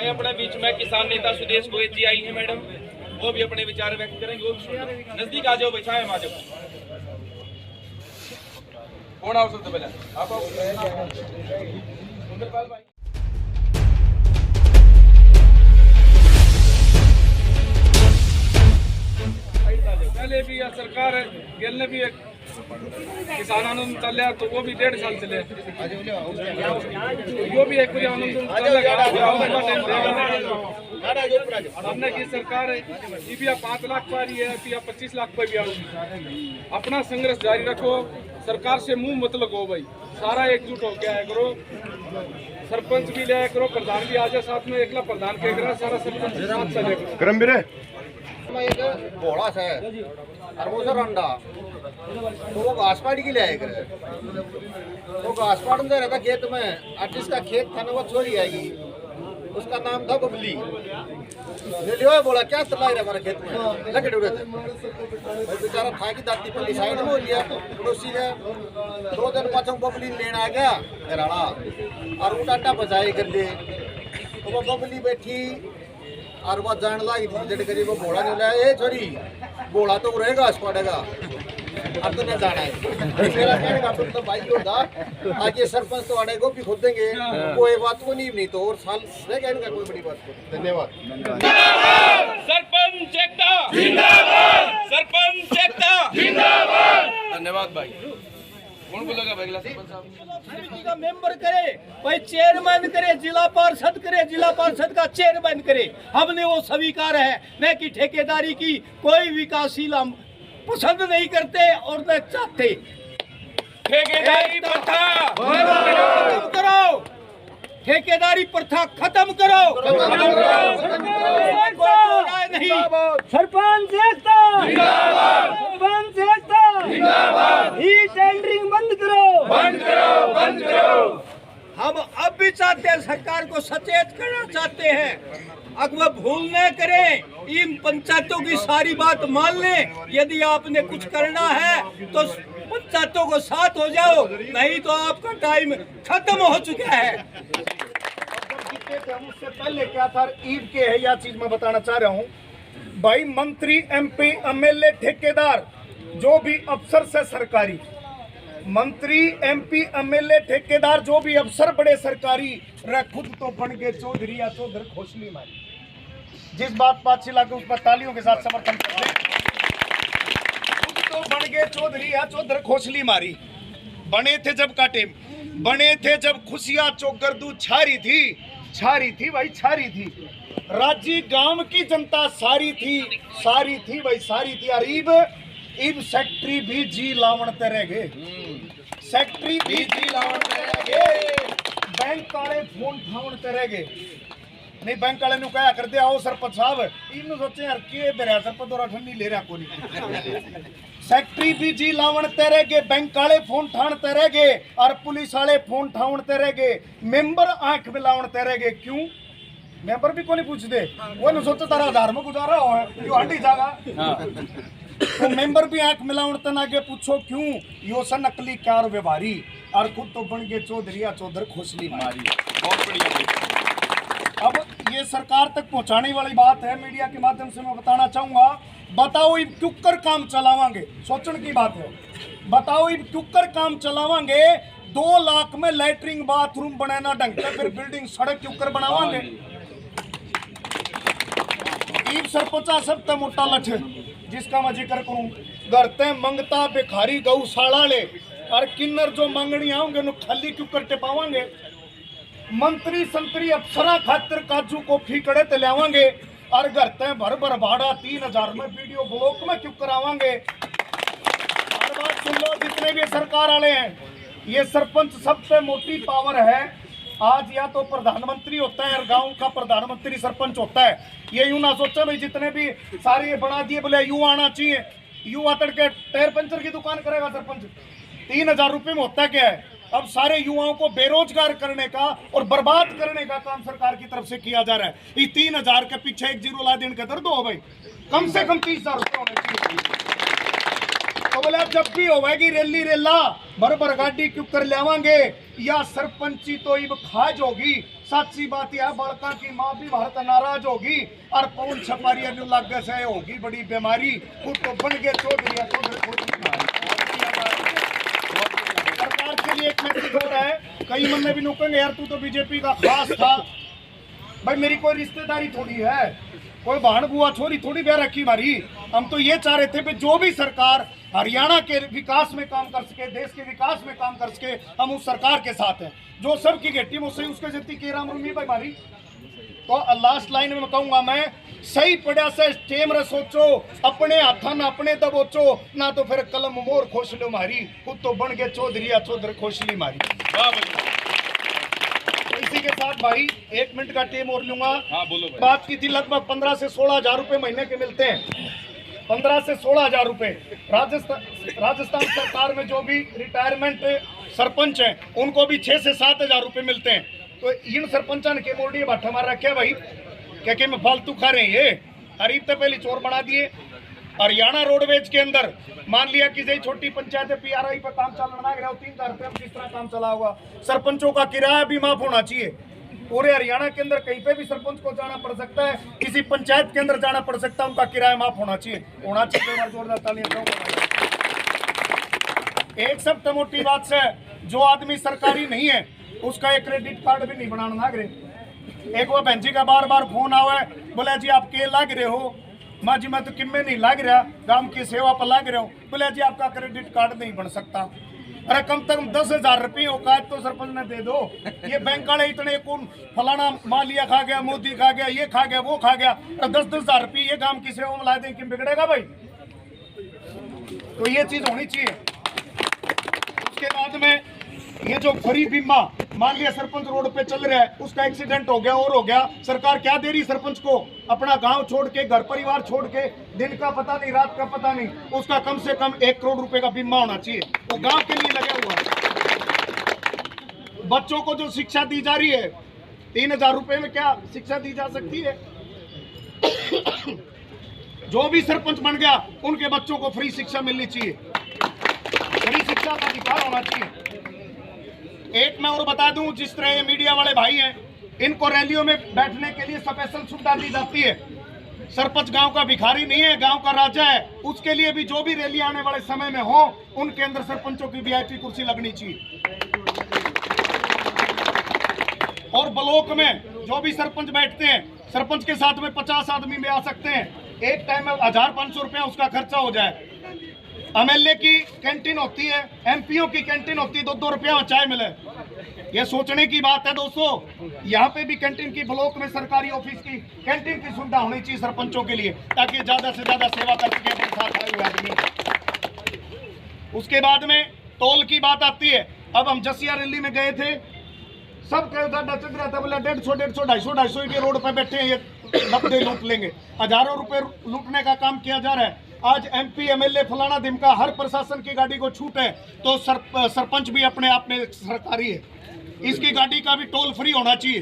भाई अपने बीच में किसान नेता सुदेश गोयल जी आई हैं मैडम, वो भी अपने विचार व्यक्त करेंगे। वो नजदीक आ जाओ भाई, छाया आ जाओ। कौन आओ सबसे पहले आप आओ। सुंदरपाल भाई पहले भी सरकार गेल ने भी एक किसान आंदोलन चलिया तो वो भी 1.5 साल चले, वो भी एक आंदोलन हमने की सरकार ये भी 5 लाख पर रही है या 25 लाख पर भी आऊगी। अपना संघर्ष जारी रखो, सरकार से मुंह मत लगो भाई, सारा एकजुट होके आया करो। सरपंच भी ले आया करो, प्रधान भी आ जाए साथ में, एकला प्रधान के करा सारा सरपंच साथ चले एक घोड़ा सा है और वो सर अंडा तो वो घास पाड़ी के लिए आए करे, वो घास पाड़ में रहता खेत में, और जिसका खेत था ना वो छोरी आएगी, उसका नाम था बबली। लियो बोला क्या चला रहा हमारे खेत में, लगे उड़े थे बेचारा था कि दाती पल्ली साइड में हो लिया पड़ोसी ने। 2 दिन बाद बबली लेने आ गया राणा और वो डाटा बचाए कर ले, तो वो बबली बैठी और वो जान लगी थी जड़ करी वो घोड़ा नहीं लाया, ए छोरी घोड़ा तो रहेगा घास पाड़ेगा अब तो नहीं जाना है। मेरा कहने का तो भाई होगा आगे सरपंच तो आड़े को भी खुद देंगे, कोई बात को नहीं तो और साल से कहने का कोई बड़ी बात को। धन्यवाद। सरपंच एकता जिंदाबाद, सरपंच एकता जिंदाबाद। धन्यवाद भाई। कौन बोलेगा भाई? सरपंच साहब का मेंबर करे भाई, चेयरमैन करे, जिला पार्षद करे, जिला पार्षद का चेयरमैन करे, हमने वो स्वीकार है। न कि ठेकेदारी की कोई विकासशील हम पसंद नहीं करते और न चाहते। ठेकेदारी प्रथा खत्म करो, ठेकेदारी प्रथा खत्म करो। नहीं सरपंच एकता जिंदाबाद, सरपंच एकता जिंदाबाद। ई टेंडरिंग बंद करो, बंद करो, बंद करो। हम अब भी चाहते हैं, सरकार को सचेत करना चाहते हैं, अगर भूल न करें, इन पंचायतों की सारी बात मान लें। यदि आपने कुछ करना है तो पंचायतों को साथ हो जाओ, नहीं तो आपका टाइम खत्म हो चुका है। उससे पहले क्या था ईद के है, यह चीज मैं बताना चाह रहा हूँ भाई। मंत्री, MP, MLA, ठेकेदार जो भी अफसर से सरकारी, मंत्री, MP, MLA, ठेकेदार जो भी अफसर बड़े सरकारी रह खुद तो बन के चौधरी या चौधर खोसली मारी। जिस बात अच्छी लगे उस पर तालियों के साथ समर्थन करते। खुद तो बन गए चौधरी या चौधर खोसली मारी। बने थे जब काटे, बने थे जब खुशियां चौगरदू छारी थी भाई, छारी थी। राज्य गांव की जनता सारी थी भाई, सारी थी। और इब सेक्रेटरी भी जी लावणते रह गए, सेक्रेटरी भी जी लावणते रह गए। बैंक वाले फोन ठावणते रह गए। नहीं बैंक वाले नु कहा करते आओ सरपंच साहब, इन्हों सोचे यार के दरिया सरपंच और ठंडी ले रहा कोनी। सेक्रेटरी भी जी लावणते रह गए, बैंक वाले फोन ठाणते रह गए और पुलिस वाले फोन ठावणते रह गए। मेंबर आंख मिलावणते रह गए। क्यों? मेंबर भी कोनी पूछते, वो न सोचे तारा आधार में गुजारा हो है क्यों हड्डी जागा। तो मेंबर भी आंख मिलावणते ना आगे पूछो क्यों? यो सन नकली कार व्यवहारी और खुद तो बन गए चौधरी या चौधर खोसली मारी। बहुत बढ़िया। अब ये सरकार तक पहुंचाने वाली बात है, मीडिया के माध्यम से मैं बताना चाहूंगा। बताओ इब क्यों काम चलावांगे, सोचने की बात है। बताओ इब क्यों काम चलावांगे? 2 लाख में लैट्रिन बाथरूम बनाना ढंग से, फिर बिल्डिंग सड़क क्यों बनावांगे? इब सरपंचा सब ते मोटा लठ जिसका मैं जिक्र करूं, घर ते मंगता भिखारी गौशाला ले और किन्नर जो मांगनी आओगे नु खाली क्यों टिपावांगे? मंत्री संतरी अफसरा खातिर काजू कॉफी कड़े ते लावांगे और घर ते भर भाड़ा 3000 में वीडियो ब्लॉक में क्यों करावांगे? हर बात सुन लो, जितने भी सरकार वाले हैं, ये सरपंच सबसे मोटी पावर है। आज या तो प्रधानमंत्री होता है और गांव का प्रधानमंत्री सरपंच होता है। ये यूं ना सोचा भाई जितने भी सारे बना दिए बोले यू आना चाहिए, यू आतर के टायर पंचर की दुकान करेगा सरपंच। 3000 रुपये में होता क्या है? अब सारे युवाओं को बेरोजगार करने का और बर्बाद करने का काम सरकार की तरफ से किया जा रहा है। ये 3000 के पीछे 1 जीरो ला देने का दर्द हो भाई, कम से कम 30,000 रुपये होने चाहिए। तो बोले अब जब भी होगी रैली रेला भर गाड़ी क्यों कर लावांगे, या सरपंची तो इब खाज होगी सच्ची बात यह बड़का की माँ भी भारत नाराज होगी और पवन छपारी लग से होगी बड़ी बीमारी खुद तो बन गए चौधरी सरकार के लिए एक मैसेज हो रहा है। कई मन में भी नुकेंगे यार तू तो बीजेपी का खास था। भाई मेरी कोई रिश्तेदारी थोड़ी है, कोई बहन बुआ छोरी थोड़ी ब्याह रखी मारी। हम तो ये चाह रहे थे कि जो भी सरकार हरियाणा के विकास में काम कर सके, देश के विकास में काम कर सके, हम उस सरकार के साथ हैं। जो सबकी गेटी मुझसे उसके जितनी के राम रूमी भाई मारी। तो लास्ट लाइन में कहूंगा मैं, सही पड़ा से टेम रे सोचो, अपने हाथा ना अपने दबोचो, ना तो फिर कलम मोर खोसलो मारी, खुद तो बन गए चौधरी चौधरी खोसली मारी। तो इसी के साथ भाई 1 मिनट का टेम और लूंगा। हाँ बोलो भाई। बात की थी लगभग 15 से 16 हजार रुपए महीने के मिलते हैं, 15 से 16 हजार रुपए। राजस्थान सरकार में जो भी रिटायरमेंट सरपंच हैं उनको भी 6 से 7 हजार रुपए मिलते हैं। तो इन सरपंचन के मोड़ी भट्टा मार रखे भाई, क्या में फालतू खा रहे हैं ये। गरीब तो पहले चोर बना दिए। हरियाणा रोडवेज के अंदर मान लिया कि जैसे छोटी पंचायत PRI पर काम चलना है, 3000 रुपये में किस तरह काम चला हुआ। सरपंचों का किराया भी माफ होना चाहिए। पूरे हरियाणा के अंदर कहीं पे भी सरपंच को जाना पड़ सकता है, किसी पंचायत के अंदर जाना पड़ सकता है, उनका किराया माफ होना चाहिए। जोरदार तालियां। एक सब मोटी बात से जो आदमी सरकारी नहीं है उसका एक क्रेडिट कार्ड भी नहीं बनाना लाग रहे। एक वो बहन जी का बार बार फोन आवे, बोले जी आप के लाग रहे हो। माँ जी मैं तो किम्मे नहीं लाग रहा, गांव की सेवा पर लाग रहा हूँ। बोले जी आपका क्रेडिट कार्ड नहीं बन सकता। अरे कम से कम 10,000 रुपये औकात तो सरपंच ने दे दो। ये बैंक वाले इतने कौन फलाना मालिया खा गया, मोदी खा गया, ये खा गया, वो खा गया, और 10,000 रुपये ये गांव की सेवा में ला दें कि बिगड़ेगा भाई। तो ये चीज होनी चाहिए। उसके बाद में ये जो फ्री बीमा, मान लिया सरपंच रोड पे चल रहा है, उसका एक्सीडेंट हो गया और हो गया, सरकार क्या दे रही सरपंच को? अपना गांव छोड़ के, घर परिवार छोड़ के, दिन का पता नहीं रात का पता नहीं, उसका कम से कम 1 करोड़ रुपए का बीमा होना चाहिए। वो गांव के लिए लगा हुआ है। बच्चों को जो शिक्षा दी जा रही है, 3,000 रुपए में क्या शिक्षा दी जा सकती है? जो भी सरपंच बन गया उनके बच्चों को फ्री शिक्षा मिलनी चाहिए, फ्री शिक्षा का अधिकार होना चाहिए। एक मैं और बता दूं, जिस तरह ये मीडिया वाले भाई हैं, इनको रैलियों में बैठने के लिए स्पेशल सुविधा दी जाती है। सरपंच गांव का भिखारी नहीं है, गांव का राजा है। उसके लिए भी जो भी रैली आने वाले समय में हो, उनके अंदर सरपंचों की VIP कुर्सी लगनी चाहिए। और ब्लॉक में जो भी सरपंच बैठते हैं, सरपंच के साथ में 50 आदमी भी आ सकते हैं। एक टाइम में 1,500 रुपया उसका खर्चा हो जाए। MLA की कैंटीन होती है, MPO की कैंटीन होती है, 2-2 रुपया में चाय मिले। ये सोचने की बात है दोस्तों। यहाँ पे भी कैंटीन की, ब्लॉक में सरकारी ऑफिस की कैंटीन की सुविधा होनी चाहिए सरपंचों के लिए, ताकि ज्यादा से ज्यादा सेवा कर सके अपने साथ आए हुए आदमी। उसके बाद में टोल की बात आती है। अब हम जसिया रैली में गए थे, सब चल रहा था, बोला 150, 250 रुपये रोड पे बैठे हैं, ये लपड़े लूट लेंगे। हजारों रुपए लूटने का काम किया जा रहा है। आज MP MLA फलाना दिमका हर प्रशासन की गाड़ी को छूट है, तो सरपंच भी अपने आप में सरकारी है। इसकी गाड़ी का भी टोल फ्री होना चाहिए।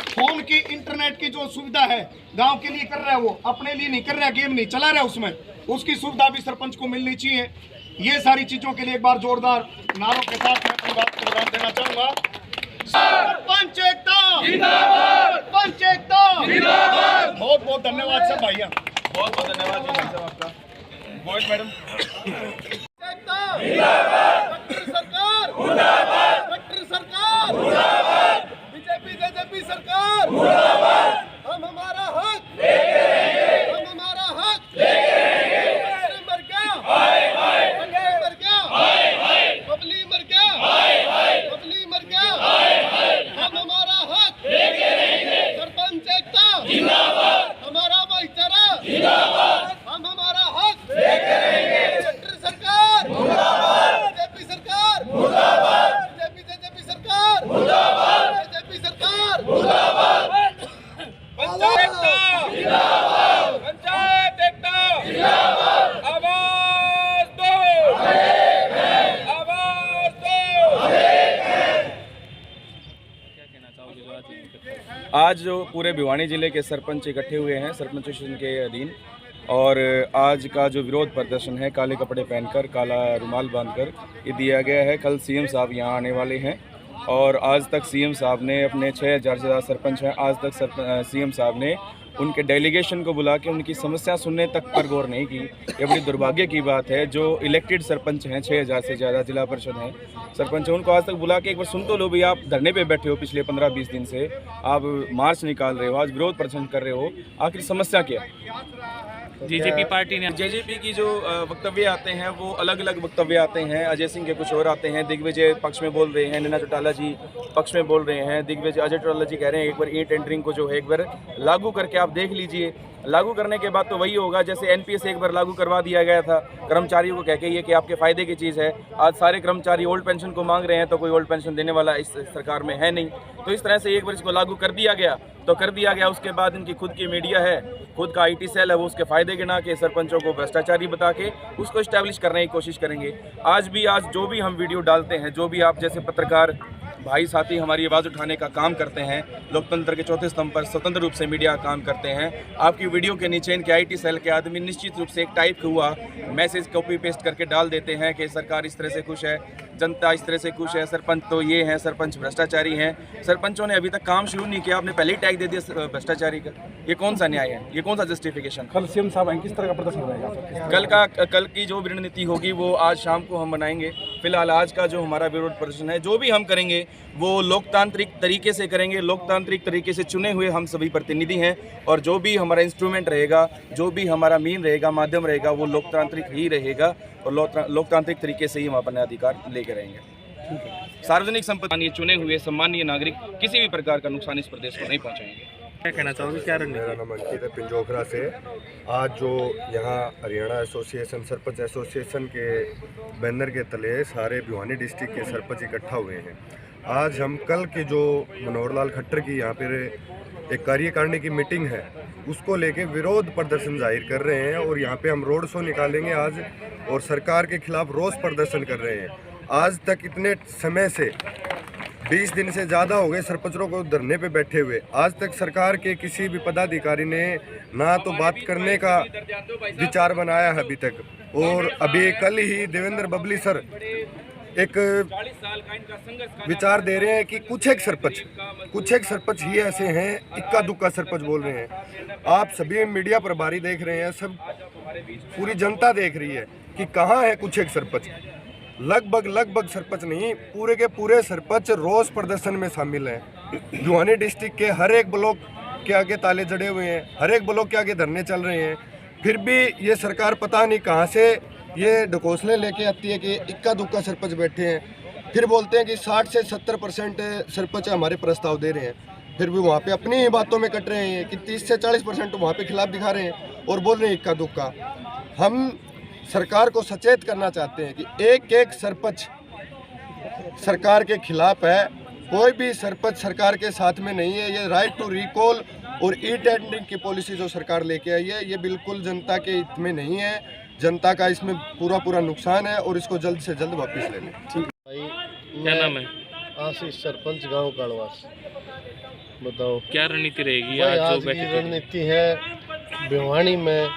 फोन की, इंटरनेट की जो सुविधा है गांव के लिए कर रहा है, वो अपने लिए नहीं कर रहा है, गेम नहीं चला रहा है उसमें, उसकी सुविधा भी सरपंच को मिलनी चाहिए। ये सारी चीजों के लिए एक बार जोरदार नारों के साथ मैं अपनी बात को बयान देना चाहूंगा। सरपंच एकता जिंदाबाद, सरपंच एकता जिंदाबाद। बहुत बहुत धन्यवाद सब भैया, बहुत बहुत धन्यवाद जी भाई साहब आपका। गोविंद मैडम सरकार मुर्दाबाद, सरकार मुर्दाबाद, बीजेपी सरकार मुर्दाबाद। हम हमारा हक लेके रहेंगे, हम हमारा हक लेके रहेंगे। मर क्या हाय हाय, मर क्या हाय हाय, बबली मर क्या हाय हाय, बबली मर क्या हाय हाय। हम हमारा हक लेके रहेंगे। सरपंच एकता जिंदाबाद, हमारा भाईचारा जिंदाबाद, हम हमारा हक लेके रहेंगे। सरकार मुर्दाबाद, बीजेपी सरकार मुर्दाबाद, बीजेपी सरकार मुर्दाबाद, बीजेपी सरकार मुर्दाबाद। पंचायत एकता जिंदाबाद, पंचायत एकता जिंदाबाद। आवाज दो, आवाज दो। आज जो पूरे भिवानी जिले के सरपंच इकट्ठे हुए हैं सरपंच एसोसिएशन के अधीन, और आज का जो विरोध प्रदर्शन है काले कपड़े पहनकर, काला रुमाल बांधकर, ये दिया गया है। कल CM साहब यहाँ आने वाले हैं, और आज तक सीएम साहब ने अपने 6000 से ज़्यादा सरपंच हैं, आज तक सीएम साहब ने उनके डेलीगेशन को बुला के उनकी समस्या सुनने तक पर गौर नहीं की। ये बड़ी दुर्भाग्य की बात है। जो इलेक्टेड सरपंच हैं, 6000 से ज़्यादा जिला परिषद हैं सरपंच हैं, उनको आज तक बुला के एक बार सुन तो लो भी। आप धरने पे बैठे हो पिछले 15-20 दिन से, आप मार्च निकाल रहे हो, आज विरोध प्रदर्शन कर रहे हो, आखिर समस्या क्या है? जेजेपी पार्टी ने जेजेपी की जो वक्तव्य आते हैं वो अलग अलग वक्तव्य आते हैं। अजय सिंह के कुछ और आते हैं, दिग्विजय पक्ष में बोल रहे हैं, नैना चौटाला जी पक्ष में बोल रहे हैं। दिग्विजय अजय चौटाला जी कह रहे हैं एक बार ई टेंडरिंग को जो है एक बार लागू करके आप देख लीजिए। लागू करने के बाद तो वही होगा जैसे एनपीएस एक बार लागू करवा दिया गया था कर्मचारियों को कह के ये कि आपके फ़ायदे की चीज़ है। आज सारे कर्मचारी ओल्ड पेंशन को मांग रहे हैं तो कोई ओल्ड पेंशन देने वाला इस सरकार में है नहीं। तो इस तरह से एक बार इसको लागू कर दिया गया तो कर दिया गया। उसके बाद इनकी खुद की मीडिया है, खुद का आईटी सेल है, वो उसके फ़ायदे गिना के सरपंचों को भ्रष्टाचारी बता के उसको इस्टेब्लिश करने की कोशिश करेंगे। आज जो भी हम वीडियो डालते हैं, जो भी आप जैसे पत्रकार भाई साथी हमारी आवाज़ उठाने का काम करते हैं, लोकतंत्र के चौथे स्तंभ पर स्वतंत्र रूप से मीडिया काम करते हैं, आपकी वीडियो के नीचे इनके आईटी सेल के आदमी निश्चित रूप से एक टाइप हुआ मैसेज कॉपी पेस्ट करके डाल देते हैं कि सरकार इस तरह से खुश है, जनता इस तरह से खुश है, सरपंच तो ये हैं, सरपंच भ्रष्टाचारी हैं। सरपंचों ने अभी तक काम शुरू नहीं किया, आपने पहले ही टैग दे दिया भ्रष्टाचारी का। ये कौन सा न्याय है? ये कौन सा जस्टिफिकेशन? कल सीएम साहब किस तरह का प्रदर्शन रहेगा? कल की जो रणनीति होगी वो आज शाम को हम बनाएंगे। फिलहाल आज का जो हमारा विरोध प्रदर्शन है, जो भी हम करेंगे वो लोकतांत्रिक तरीके से करेंगे। लोकतांत्रिक तरीके से चुने हुए हम सभी प्रतिनिधि हैं और जो भी हमारा इंस्ट्रूमेंट रहेगा, जो भी हमारा मीन रहेगा, माध्यम रहेगा, वो लोकतांत्रिक ही रहेगा और लोकतांत्रिक तरीके से ही हम अपने अधिकार लेकर रहेंगे। सार्वजनिक संपत्ति चुने हुए सम्मानीय नागरिक किसी भी प्रकार का नुकसान इस प्रदेश को नहीं पहुंचाएंगे। क्या कहना चाहोगे? क्या मेरा नाम अंकित है, पिंजोखरा से। आज जो यहाँ हरियाणा एसोसिएशन सरपंच एसोसिएशन के बैनर के तले सारे भिवानी डिस्ट्रिक्ट के सरपंच इकट्ठा हुए हैं। आज हम कल के जो मनोहर लाल खट्टर की यहाँ पर एक कार्यकारिणी की मीटिंग है उसको लेके विरोध प्रदर्शन जाहिर कर रहे हैं और यहाँ पे हम रोड शो निकालेंगे आज और सरकार के खिलाफ रोष प्रदर्शन कर रहे हैं। आज तक इतने समय से 20 दिन से ज़्यादा हो गए सरपंचों को धरने पे बैठे हुए, आज तक सरकार के किसी भी पदाधिकारी ने ना तो बात करने का विचार बनाया है अभी तक। और अभी कल ही देवेंद्र बबली सर एक विचार दे रहे हैं कि कुछ एक सरपंच ही ऐसे हैं, इक्का दुक्का सरपंच बोल रहे हैं। आप सभी मीडिया प्रभारी देख रहे हैं, सब पूरी जनता देख रही है कि कहाँ है कुछ एक सरपंच। लगभग सरपंच नहीं, पूरे के पूरे सरपंच रोष प्रदर्शन में शामिल हैं। भिवानी डिस्ट्रिक्ट के हर एक ब्लॉक के आगे ताले जड़े हुए हैं, हर एक ब्लॉक के आगे धरने चल रहे हैं। फिर भी ये सरकार पता नहीं कहाँ से ये ढकोसले लेके आती है कि इक्का दुक्का सरपंच बैठे हैं। फिर बोलते हैं कि 60 से 70% सरपंच हमारे प्रस्ताव दे रहे हैं, फिर भी वहाँ पे अपनी ही बातों में कट रहे हैं कि 30 से 40% वहाँ पे खिलाफ दिखा रहे हैं और बोल रहे हैं इक्का दुक्का। हम सरकार को सचेत करना चाहते हैं कि एक सरपंच सरकार के खिलाफ है, कोई भी सरपंच सरकार के साथ में नहीं है। ये राइट टू रिकॉल और ई टेंडरिंग की पॉलिसी जो सरकार लेके आई है, ये बिल्कुल जनता के हित में नहीं है। जनता का इसमें पूरा नुकसान है और इसको जल्द से जल्द वापस ले लें। ठीक भाई, क्या नाम है? आशीष, सरपंच गांव काड़वास। बताओ क्या रणनीति रहेगी आज की रणनीति है? भिवानी में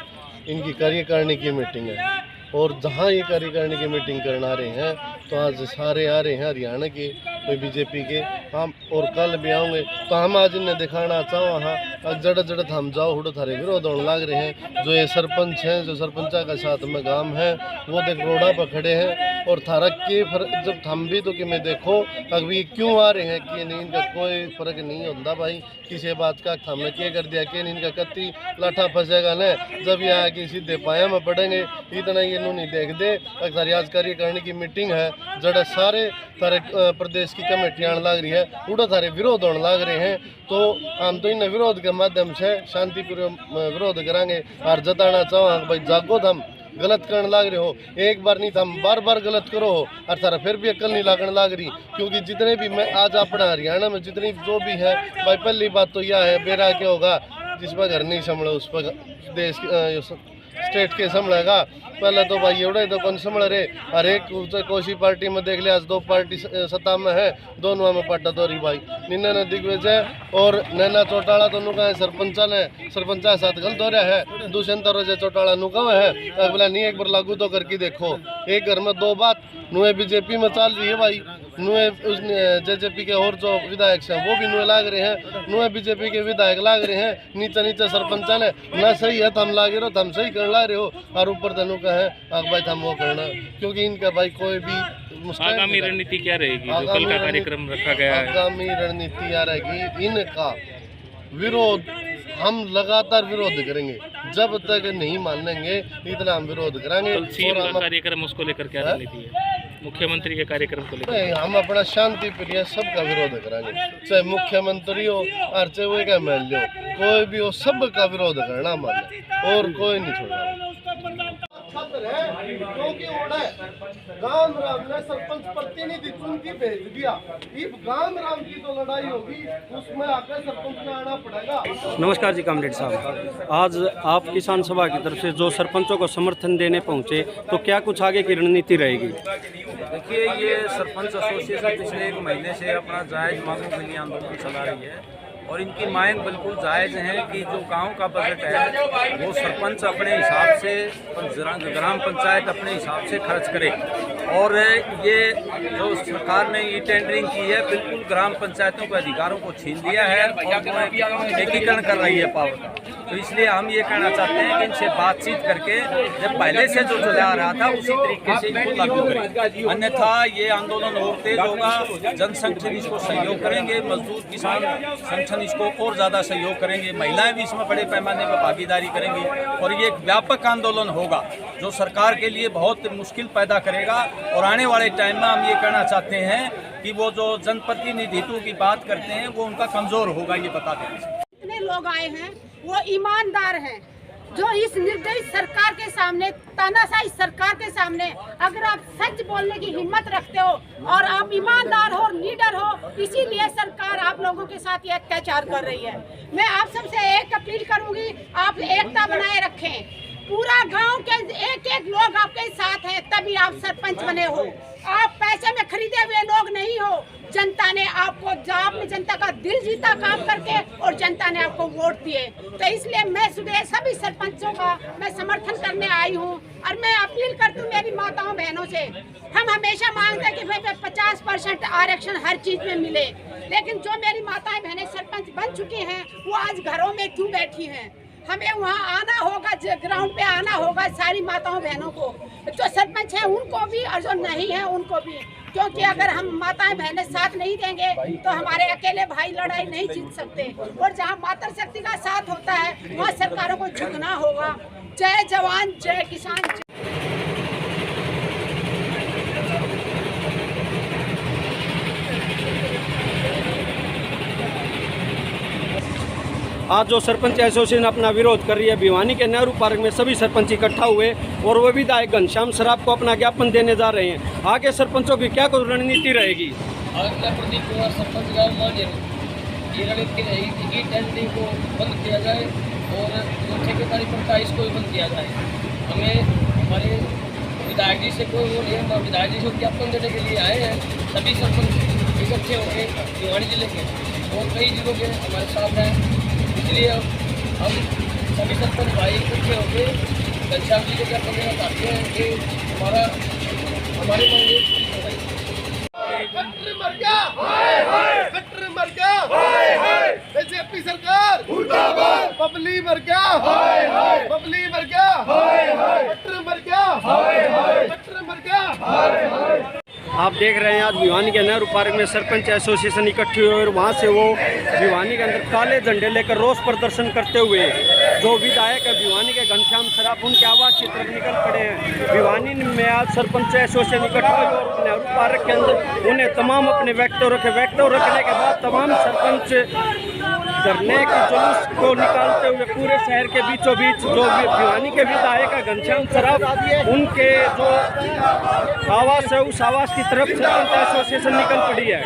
इनकी कार्यकारिणी की मीटिंग है और जहां ये कार्यकारिणी की मीटिंग करना रहे हैं तो आज सारे आ रहे हैं हरियाणा के, कोई बीजेपी के, हम और कल भी आएंगे। तो हम आज इन्हें दिखाना चाहो हाँ जड़ हम जाओ हुडो थारे विरोध होने लग रहे हैं। जो ये सरपंच हैं, जो सरपंचा का साथ में गांव है, वो देख रोडा पर खड़े हैं और थारा के जब थम भी तो कि मैं देखो अभी क्यों आ रहे हैं कि नहीं, इनका कोई फर्क नहीं होता भाई किसी बात का। हमने क्या कर दिया कि इनका कत्ती लाठा फंसेगा न, जब ये आके सीधे पाया में पड़ेंगे। इतना ये नहीं देख दे। अगर आज कार्यकारिणी की मीटिंग है, जड़ा सारे थारे प्रदेश की कमेटियाँ लग रही है, उड़ा थारे विरोध होने लग रहे हैं। तो हम तो इन विरोध के माध्यम से शांतिपूर्ण विरोध करेंगे और जताना चाहो भाई जागो, हम गलत करने लग रहे हो, एक बार नहीं हम बार गलत करो हो और थारा फिर भी अकल नहीं लगने लग रही। क्योंकि जितने भी मैं आज अपना हरियाणा में जितनी जो भी है भाई, पहली बात तो यह है बेरा क्या होगा जिस पर घर नहीं संभले उस पर देश स्टेट के संभलेगा। पहले तो भाई एवढे तो कौन संभल रहे। हर एक कोशी पार्टी में देख लिया, आज 2 पार्टी सत्ता में है, दोनों में पट्टा दौरी भाई निन्ना दिग्विजय और नैना चौटाला दोनों का सरपंचा साथ गलत हो रहा है। दुष्यंत चौटाला नुका है बोला नहीं, एक बार लागू तो करके देखो। एक घर में 2 बात नुए बीजेपी में चल रही है भाई, नुए उस जेजेपी के और जो विधायक हैं वो भी नुए लाग रहे हैं, नुए बीजेपी के विधायक लाग रहे हैं। नीचे नीचे सरपंच ने ना सही है हम लागे रहो, हम सही कर ला रहे हो, और ऊपर तनु का है भाई हम वो करना, क्योंकि इनका भाई कोई भी आगामी रणनीति क्या रहेगी? जो कल का कार्यक्रम रखा गया है, आगामी रणनीति आ रहेगी इनका विरोध, हम लगातार विरोध करेंगे जब तक नहीं मानेंगे इतना हम विरोध करेंगे। कल सीएम का कार्यक्रम उसको लेकर क्या रणनीति है? मुख्यमंत्री के कार्यक्रम को लेकर हम अपना शांति प्रिय सबका विरोध करेंगे, चाहे मुख्यमंत्री हो और चाहे वो एमएलए हो, कोई भी हो, सबका विरोध करना माने और कोई नहीं छोड़ना। क्योंकि गांव राम ने सरपंच प्रतिनिधि चुन के भेज दिया, इस गांव राम की तो लड़ाई होगी उसमें आकर सरपंच में आना पड़ेगा। नमस्कार जी कामरेड साहब, आज आप किसान सभा की तरफ से जो सरपंचों को समर्थन देने पहुंचे, तो क्या कुछ आगे की रणनीति रहेगी? देखिए, ये सरपंच एसोसिएशन पिछले 1 महीने से अपना जायज़ मांगों के लिए आंदोलन चला रही है और इनकी मांग बिल्कुल जायज़ है कि जो गांव का बजट है वो सरपंच अपने हिसाब से, ग्राम पंचायत अपने हिसाब से खर्च करे। और ये जो सरकार ने ये टेंडरिंग की है बिल्कुल ग्राम पंचायतों के अधिकारों को छीन लिया है और एकीकरण कर रही है पावर का। तो इसलिए हम ये कहना चाहते हैं कि इनसे बातचीत करके जब पहले से जो चला रहा था उसी तरीके से इनको लागू करें, अन्यथा ये आंदोलन और तेज होगा। जन संगठन इसको सहयोग करेंगे, मजदूर किसान संगठन इसको और ज़्यादा सहयोग करेंगे, महिलाएं भी इसमें बड़े पैमाने पर भागीदारी करेंगी और ये एक व्यापक आंदोलन होगा जो सरकार के लिए बहुत मुश्किल पैदा करेगा। और आने वाले टाइम में हम ये कहना चाहते हैं कि वो जो जनप्रतिनिधित्व की बात करते हैं वो उनका कमज़ोर होगा, ये बता दें। जितने लोग आए हैं वो ईमानदार हैं, जो इस निर्दयी सरकार के सामने, तानाशाही सरकार के सामने अगर आप सच बोलने की हिम्मत रखते हो और आप ईमानदार हो, लीडर हो, इसीलिए सरकार आप लोगों के साथ ये अत्याचार कर रही है। मैं आप सबसे एक अपील करूंगी, आप एकता बनाए रखें। पूरा गांव के एक एक लोग आपके साथ हैं, तभी आप सरपंच बने हो। आप पैसे में खरीदे हुए लोग नहीं हो। जनता ने आपको, आपने जनता का दिल जीता काम करके और जनता ने आपको वोट दिए। तो इसलिए मैं सुबह सभी सरपंचों का मैं समर्थन करने आई हूँ और मैं अपील करती हूँ मेरी माताओं बहनों से। हम हमेशा मांगते हैं कि भाई 50% आरक्षण हर चीज में मिले, लेकिन जो मेरी माताएं बहनें सरपंच बन चुकी हैं वो आज घरों में क्यों बैठी हैं? हमें वहाँ आना होगा, ग्राउंड पे आना होगा सारी माताओं बहनों को, जो सरपंच है उनको भी और जो नहीं है उनको भी, क्योंकि अगर हम माताएं बहनें साथ नहीं देंगे तो हमारे अकेले भाई लड़ाई नहीं जीत सकते। और जहाँ मातृशक्ति का साथ होता है वहाँ सरकारों को झुकना होगा। जय जवान जय किसान। आज जो सरपंच एसोसिएशन अपना विरोध कर रही है, भिवानी के नेहरू पार्क में सभी सरपंच इकट्ठा हुए और वो विधायक घनश्याम सराफ को अपना ज्ञापन देने जा रहे हैं। आगे सरपंचों की क्या कुछ रणनीति रहेगी? प्रदीप कुमार सरपंच गाँव मान्य ये रणनीति रहेगी कि टेंडरिंग को बंद किया जाए और जो ठेकेदारी प्रथा इसको भी बंद किया जाए। हमें हमारे विधायक जी से कोई वो नहीं, हम विधायक जी को ज्ञापन देने के लिए आए हैं। सभी सरपंच इकट्ठे होंगे भिवानी जिले के और कई जिलों के हमारे साथ हैं, इसलिए हम सभी सरपंच भाई इकट्ठे होकर घनश्याम जी को ज्ञापन देना चाहते हैं कि हमारी मांग बीजेपी सरकार बबली मर गया, बबली मर गया, मर गया। आप देख रहे हैं आज भिवानी के नेहरू पार्क में सरपंच एसोसिएशन इकट्ठी हुए और वहाँ से वो भिवानी के अंदर काले झंडे लेकर रोष प्रदर्शन करते हुए जो विधायक है भिवानी के घनश्याम सराफ उनके आवास की तरफ निकल पड़े हैं। भिवानी में आज सरपंच एसोसिएशन इकट्ठा हुए और नेहरू पार्क के अंदर उन्हें तमाम अपने वक्तव्य रखने के बाद तमाम सरपंच धरने के जुलूस को निकालते हुए पूरे शहर के बीचों बीच जो भिवानी के विधायक है घनश्याम सराफ उनके जो आवास है उस आवास की तरफ सरपंच एसोसिएशन निकल पड़ी है।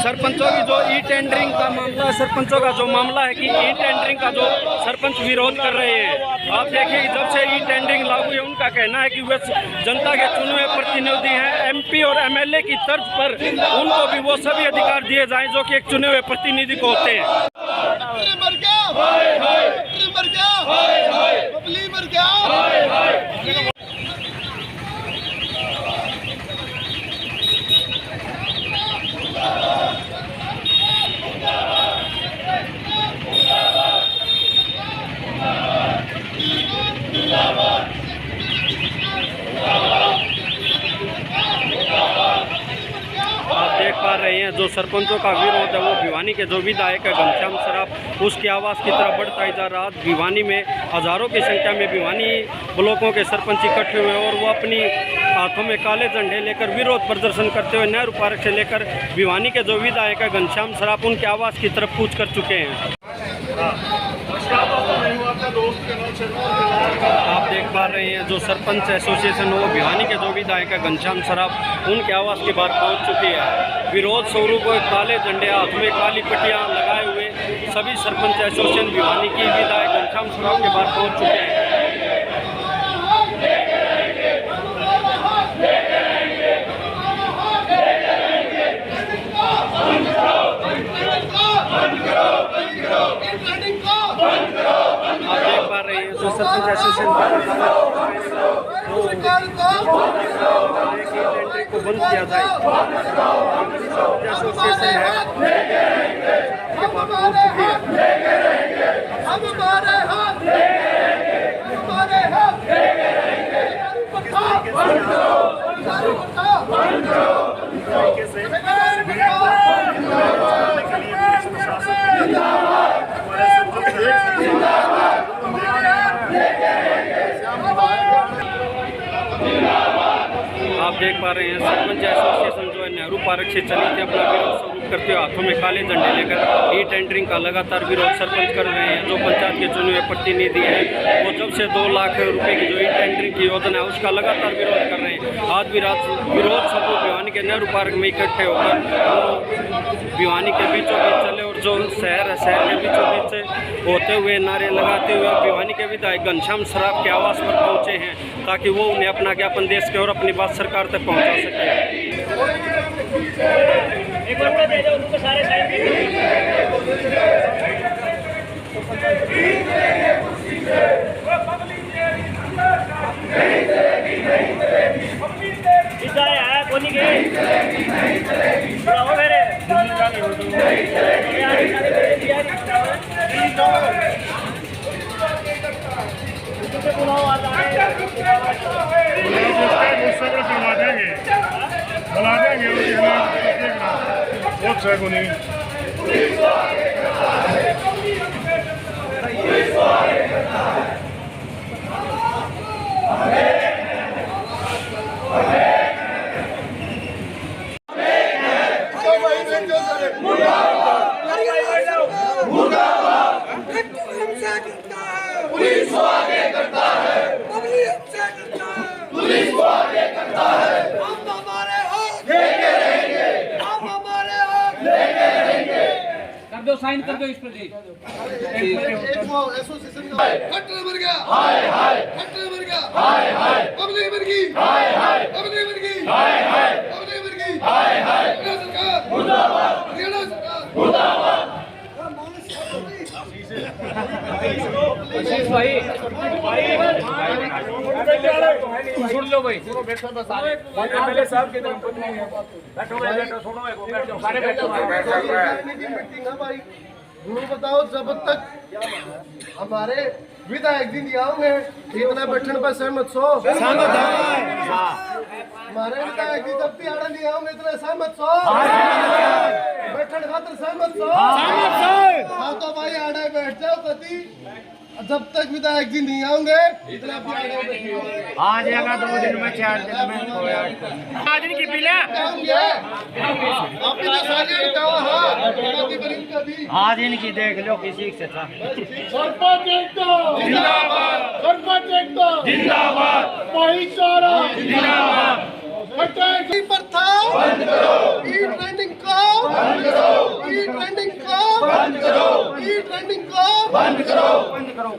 सरपंचों की जो ई टेंडरिंग का मामला, सरपंचों का जो मामला है कि ई टेंडरिंग का जो सरपंच विरोध कर रहे हैं। आप देखिए जब से ई टेंडरिंग लागू है उनका कहना है कि वे जनता के चुने हुए प्रतिनिधि हैं। एमपी और एमएलए की तर्ज पर उनको भी वो सभी अधिकार दिए जाएं जो कि एक चुने हुए प्रतिनिधि को होते हैं। सरपंचों का विरोध है वो भिवानी के जो विधायक है घनश्याम सराफ उसकी आवाज़ की तरफ बढ़ता ही जा रहा है। भिवानी में हज़ारों की संख्या में भिवानी ब्लॉकों के सरपंच इकट्ठे हुए और वो अपनी हाथों में काले झंडे लेकर विरोध प्रदर्शन करते हुए नेहरू पार्क से लेकर भिवानी के जो विधायक है घनश्याम सराफ उनकी आवाज़ की तरफ कूच कर चुके हैं। आप देख पा रहे हैं जो सरपंच एसोसिएशन हो भिवानी के जो विधायक है घनश्याम सराफ उनके आवास के बाहर पहुंच चुकी है। विरोध स्वरूप काले झंडे हाथ में काली पट्टियां लगाए हुए सभी सरपंच एसोसिएशन भिवानी की विधायक घनश्याम सराफ के बाहर पहुंच चुके हैं। आप देख पा रहे हैं जो सरपंच एसोसिएशन को बंद किया जाए एसोसिएशन आप देख पा रहे हैं सरपंच एसोसिएशन जो है नेहरू पार्क से चली थी अपना विरोध स्वरूप करते हुए हाथों में काले झंडे लेकर ई टेंडरिंग का लगातार विरोध सरपंच कर रहे हैं। जो पंचायत के चुने हुए प्रतिनिधि हैं वो जब से 2 लाख रुपए की जो ई टेंडरिंग की योजना है उसका लगातार विरोध कर रहे हैं। आज भी रात विरोध सब भिवानी के नेहरू पार्क में इकट्ठे होकर वो भिवानी के बीचों बीच चले और जो शहर है शहर के बीचों बीच होते हुए नारे लगाते हुए भिवानी के विधायक घनश्याम सराफ के आवास पर पहुंचे हैं ताकि वो उन्हें अपना ज्ञापन दे सके और अपनी बात सरकार तक पहुंचा सके। बुला देंगे पुलिस को आगे करता है, पुलिस को आगे करता है। हम हमारे हक लेके रहेंगे, हम हमारे हक लेके रहेंगे। कर दो साइन कर दो इस पर जी। खट्टर मर गया, हाय हाय। खट्टर मर गया, हाय हाय। पब्लिक मर गई, हाय हाय। पब्लिक मर गई, हाय हाय। पब्लिक मर गई, हाय हाय। हरियाणा सरकार मुर्दाबाद, हरियाणा सरकार मुर्दाबाद। भाई सुन लो भाई, एमएलए साहब की तरफ बैठो सुनो बैठो सारे बैठो भाई। बताओ जब तक हमारे विधायक जी नहीं आओगे इतना बैठने पर सहमत सो हमारे विधायक जी जब तक नहीं आओगे इतना सहमत सो बैठने खातर सहमत सो हाँ तो भाई आड़े बैठ जाओ कति जब तक विधायक जी नहीं आएंगे इतना आ जाएगा 2 दिन में 4 दिन में आज दिन की पीला आपने तो सारी कहा आज इनकी देख लो किसी से था। सरपंच एकदम जिंदाबाद, सरपंच एकदम जिंदाबाद, भाईचारा जिंदाबाद। की प्रथा बंद करो, ई ट्रेंडिंग को बंद करो, ई ट्रेंडिंग को बंद करो, ई ट्रेंडिंग को बंद करो, बंद करो।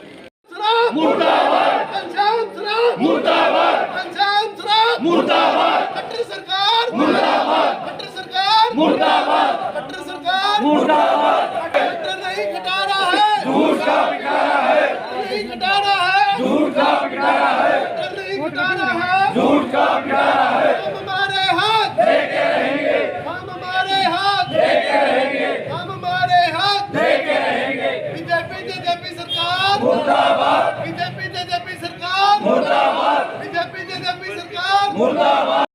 मुर्दाबाद, घनश्याम सराफ मुर्दाबाद, घनश्याम सराफ मुर्दाबाद। खट्टर सरकार मुर्दाबाद, खट्टर सरकार मुर्दाबाद, खट्टर सरकार मुर्दाबाद। खट्टर नहीं घटा रहा है, झूठ का पिटा रहा है, नहीं घटा रहा है, झूठ का पिटा रहा है, खट्टर नहीं घटा रहा है, झूठ का पिटा रहा है। हम हमारे हाथ लेके रहेंगे, हम हमारे हाथ लेके रहेंगे, हम हमारे हाथ लेके रहेंगे। बीजेपी सरकार मुर्दाबाद, बीजेपी सरकार मुर्दाबाद, बीजेपी सरकार मुर्दाबाद।